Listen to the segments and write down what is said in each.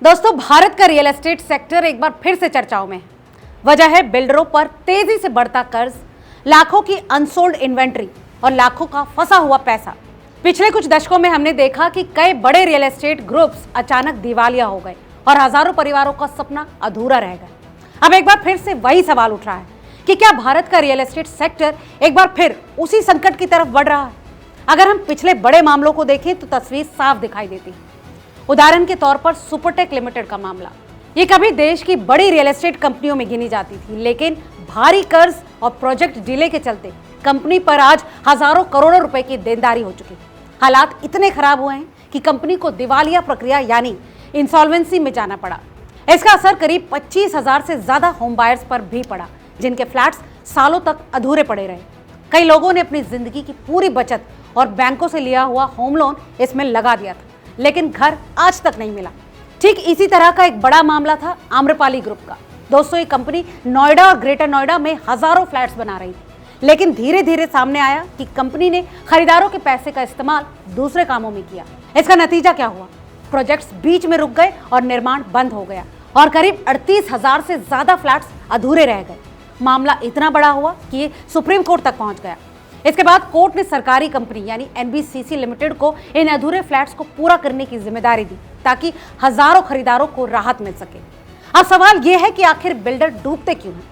दोस्तों, भारत का real estate sector एक बार फिर से चर्चाओं में है। वजह है बिल्डरों पर तेजी से बढ़ता कर्ज, लाखों की अनसोल्ड इन्वेंट्री और लाखों का फंसा हुआ पैसा। पिछले कुछ दशकों में हमने देखा कि कई बड़े रियल एस्टेट ग्रुप्स अचानक दिवालिया हो गए और हजारों परिवारों का सपना अधूरा रह गया। अब एक बार फिर से वही सवाल उठ रहा है कि क्या भारत का रियल एस्टेट सेक्टर एक बार फिर उसी संकट की तरफ बढ़ रहा है। अगर हम पिछले बड़े मामलों को देखें तो तस्वीर साफ दिखाई देती है। उदाहरण के तौर पर सुपरटेक लिमिटेड का मामला, ये कभी देश की बड़ी रियल एस्टेट कंपनियों में गिनी जाती थी, लेकिन भारी कर्ज और प्रोजेक्ट डिले के चलते कंपनी पर आज हजारों करोड़ों रुपए की देनदारी हो चुकी। हालात इतने खराब हुए हैं कि कंपनी को दिवालिया प्रक्रिया यानी इंसॉल्वेंसी में जाना पड़ा। इसका असर करीब 25,000 से ज्यादा होम बायर्स पर भी पड़ा, जिनके फ्लैट्स सालों तक अधूरे पड़े रहे। कई लोगों ने अपनी जिंदगी की पूरी बचत और बैंकों से लिया हुआ होम लोन इसमें लगा दिया था, लेकिन घर आज तक नहीं मिला। ठीक इसी तरह का एक बड़ा मामला था आम्रपाली ग्रुप का। दोस्तों, ये कंपनी नोएडा और ग्रेटर नोएडा में हजारों फ्लैट्स बना रही थी, लेकिन धीरे धीरे सामने आया कि कंपनी ने खरीदारों के पैसे का इस्तेमाल दूसरे कामों में किया। इसका नतीजा क्या हुआ? प्रोजेक्ट्स बीच में रुक गए और निर्माण बंद हो गया और करीब 38,000 से ज्यादा फ्लैट्स अधूरे रह गए। मामला इतना बड़ा हुआ कि ये सुप्रीम कोर्ट तक पहुंच गया। इसके बाद कोर्ट ने सरकारी कंपनी यानी एनबीसीसी लिमिटेड को इन अधूरे फ्लैट्स को पूरा करने की जिम्मेदारी दी, ताकि हजारों खरीदारों को राहत मिल सके। अब सवाल यह है कि आखिर बिल्डर डूबते क्यों हैं?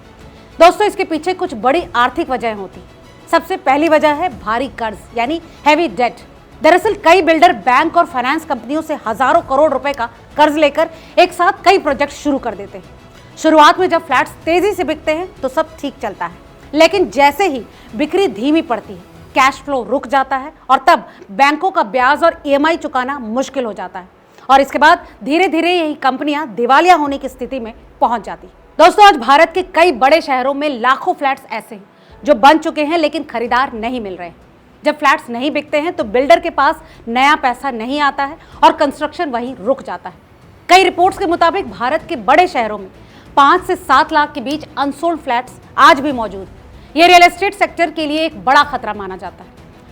दोस्तों, इसके पीछे कुछ बड़ी आर्थिक वजह होती। सबसे पहली वजह है भारी कर्ज यानी हैवी डेट। दरअसल कई बिल्डर बैंक और फाइनेंस कंपनियों से हजारों करोड़ रुपए का कर्ज लेकर एक साथ कई प्रोजेक्ट शुरू कर देते हैं। शुरुआत में जब फ्लैट्स तेजी से बिकते हैं तो सब ठीक चलता है, लेकिन जैसे ही बिक्री धीमी पड़ती है, कैश फ्लो रुक जाता है और तब बैंकों का ब्याज और ईएमआई चुकाना मुश्किल हो जाता है और इसके बाद धीरे धीरे यही कंपनियां दिवालिया होने की स्थिति में पहुंच जाती है। दोस्तों, आज भारत के कई बड़े शहरों में लाखों फ्लैट्स ऐसे हैं जो बन चुके हैं, लेकिन खरीदार नहीं मिल रहे। जब फ्लैट्स नहीं बिकते हैं तो बिल्डर के पास नया पैसा नहीं आता है और कंस्ट्रक्शन वहीं रुक जाता है। कई रिपोर्ट्स के मुताबिक भारत के बड़े शहरों में 5 से 7 लाख के बीच अनसोल्ड फ्लैट्स आज भी मौजूद। ये रियल एस्टेट सेक्टर के लिए एक बड़ा खतरा माना जाता है।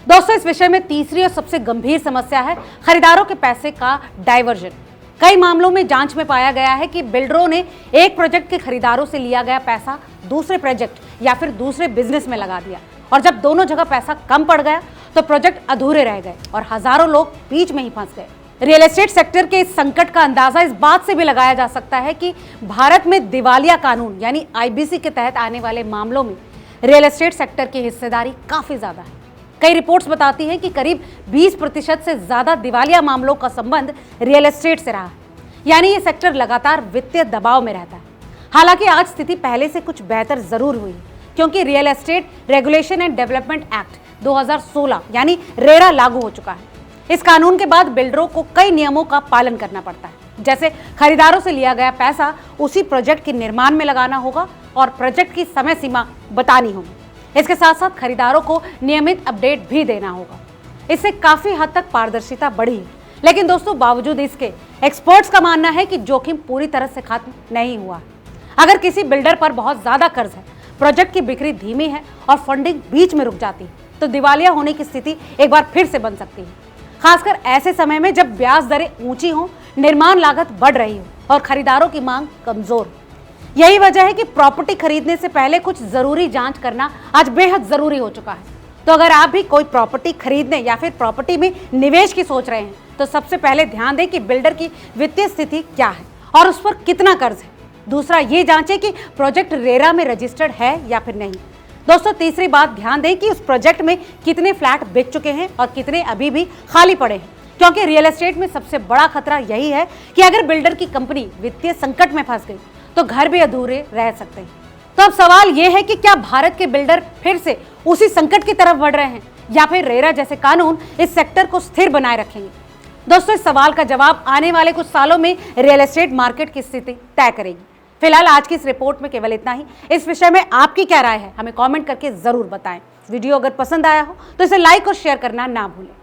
दोस्तों, इस विषय में तीसरी और सबसे गंभीर समस्या है खरीदारों के पैसे का डाइवर्जन। कई मामलों में जांच में पाया गया है कि बिल्डरों ने एक प्रोजेक्ट के खरीदारों से लिया गया पैसा दूसरे प्रोजेक्ट या फिर दूसरे बिजनेस में लगा दिया और जब दोनों जगह पैसा कम पड़ गया तो प्रोजेक्ट अधूरे रह गए और हजारों लोग बीच में ही फंस गए। रियल एस्टेट सेक्टर के इस संकट का अंदाजा इस बात से भी लगाया जा सकता है कि भारत में दिवालिया कानून यानी आईबीसी के तहत आने वाले मामलों में रियल एस्टेट सेक्टर की हिस्सेदारी काफी ज्यादा है। कई रिपोर्ट्स बताती हैं कि करीब 20% से ज्यादा दिवालिया मामलों का संबंध रियल एस्टेट से रहा है, यानी ये सेक्टर लगातार वित्तीय दबाव में रहता है। हालांकि आज स्थिति पहले से कुछ बेहतर जरूर हुई है, क्योंकि real estate regulation and development act 2016 यानी रेरा लागू हो चुका है। इस कानून के बाद बिल्डरों को कई नियमों का पालन करना पड़ता है, जैसे खरीदारों से लिया गया पैसा उसी प्रोजेक्ट के निर्माण में लगाना होगा और प्रोजेक्ट की समय सीमा बतानी होगी। इसके साथ साथ खरीदारों को नियमित अपडेट भी देना होगा। इससे काफी हद तक पारदर्शिता बढ़ी है, लेकिन दोस्तों बावजूद इसके एक्सपर्ट्स का मानना है कि जोखिम पूरी तरह से खत्म नहीं हुआ। अगर किसी बिल्डर पर बहुत ज्यादा कर्ज है, प्रोजेक्ट की बिक्री धीमी है और फंडिंग बीच में रुक जाती है, तो दिवालिया होने की स्थिति एक बार फिर से बन सकती है। खासकर ऐसे समय में जब ब्याज दरें ऊंची हों, निर्माण लागत बढ़ रही हो और खरीदारों की मांग कमजोर। यही वजह है कि प्रॉपर्टी खरीदने से पहले कुछ जरूरी जांच करना आज बेहद जरूरी हो चुका है। तो अगर आप भी कोई प्रॉपर्टी खरीदने या फिर प्रॉपर्टी में निवेश की सोच रहे हैं, तो सबसे पहले ध्यान दें कि बिल्डर की वित्तीय स्थिति क्या है और उस पर कितना कर्ज है। दूसरा, ये जांचें कि प्रोजेक्ट रेरा में रजिस्टर्ड है या फिर नहीं। दोस्तों, तीसरी बात, ध्यान दें कि उस प्रोजेक्ट में कितने फ्लैट बिक चुके हैं और कितने अभी भी खाली पड़े हैं, क्योंकि रियल एस्टेट में सबसे बड़ा खतरा यही है कि अगर बिल्डर की कंपनी वित्तीय संकट में फंस गई तो घर भी अधूरे रह सकते हैं। तो अब सवाल यह है कि क्या भारत के बिल्डर फिर से उसी संकट की तरफ बढ़ रहे हैं या फिर रेरा जैसे कानून इस सेक्टर को स्थिर बनाए रखेंगे? दोस्तों, इस सवाल का जवाब आने वाले कुछ सालों में रियल एस्टेट मार्केट की स्थिति तय करेगी। फिलहाल आज की इस रिपोर्ट में केवल इतना ही। इस विषय में आपकी क्या राय है, हमें कमेंट करके जरूर बताएं। वीडियो अगर पसंद आया हो तो इसे लाइक और शेयर करना ना भूलें।